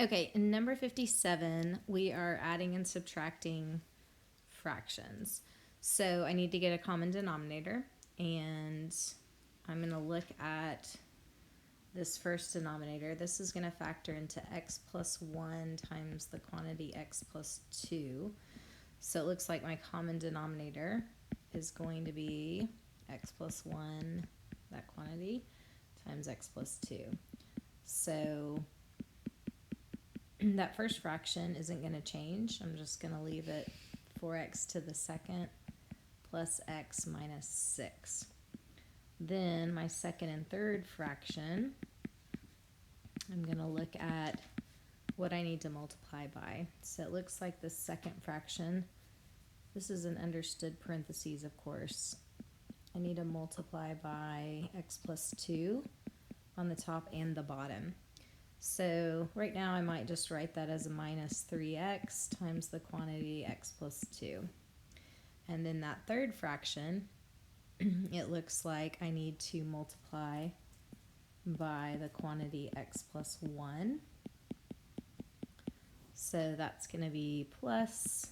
Okay, in number 57, we are adding and subtracting fractions. So I need to get a common denominator, and I'm going to look at this first denominator. This is going to factor into x plus 1 times the quantity x plus 2. So it looks like my common denominator is going to be x plus 1, that quantity, times x plus 2. So that first fraction isn't going to change. I'm just going to leave it 4x to the second plus x minus 6. Then my second and third fraction, I'm going to look at what I need to multiply by. So it looks like the second fraction, this is an understood parentheses, of course. I need to multiply by x plus 2 on the top and the bottom. So right now I might just write that as a minus 3x times the quantity x plus 2. And then that third fraction, it looks like I need to multiply by the quantity x plus 1. So that's going to be plus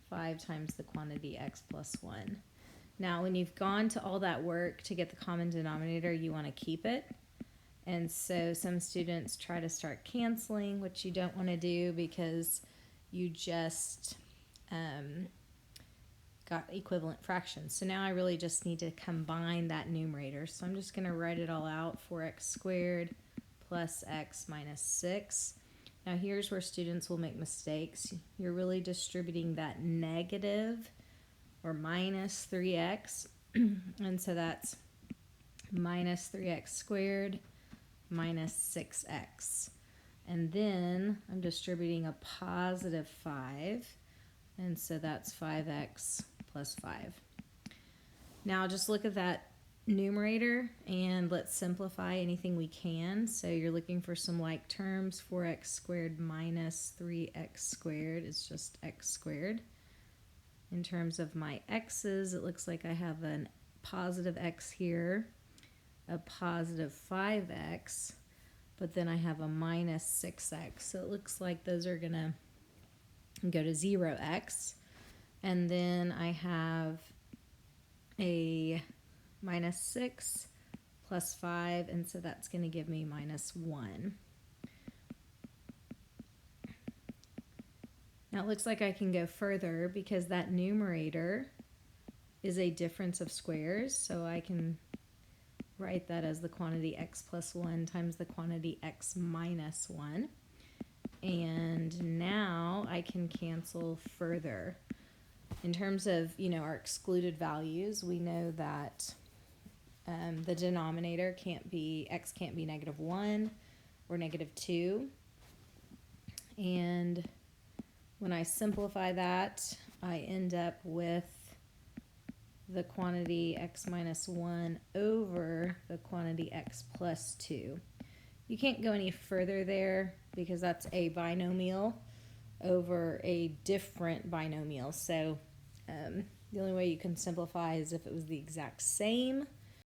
5 times the quantity x plus 1. Now, when you've gone to all that work to get the common denominator, you want to keep it. And so some students try to start canceling, which you don't want to do because you just got equivalent fractions. So now I really just need to combine that numerator. So I'm just going to write it all out, 4x squared plus x minus 6. Now here's where students will make mistakes. You're really distributing that negative or minus 3x. And so that's minus 3x squared minus 6x. And then I'm distributing a positive 5. And so that's 5x plus 5. Now just look at that numerator and let's simplify anything we can. So you're looking for some like terms. 4x squared minus 3x squared is just x squared. In terms of my x's, it looks like I have a positive x here, a positive 5x, but then I have a minus 6x. So it looks like those are going to go to 0x. And then I have a minus 6 plus 5, and so that's going to give me minus 1. Now it looks like I can go further because that numerator is a difference of squares, so I can write that as the quantity x plus 1 times the quantity x minus 1. And now I can cancel further. In terms of, our excluded values, we know that the denominator x can't be negative 1 or negative 2. And when I simplify that, I end up with the quantity x minus 1 over the quantity x plus 2. You can't go any further there because that's a binomial over a different binomial. So the only way you can simplify is if it was the exact same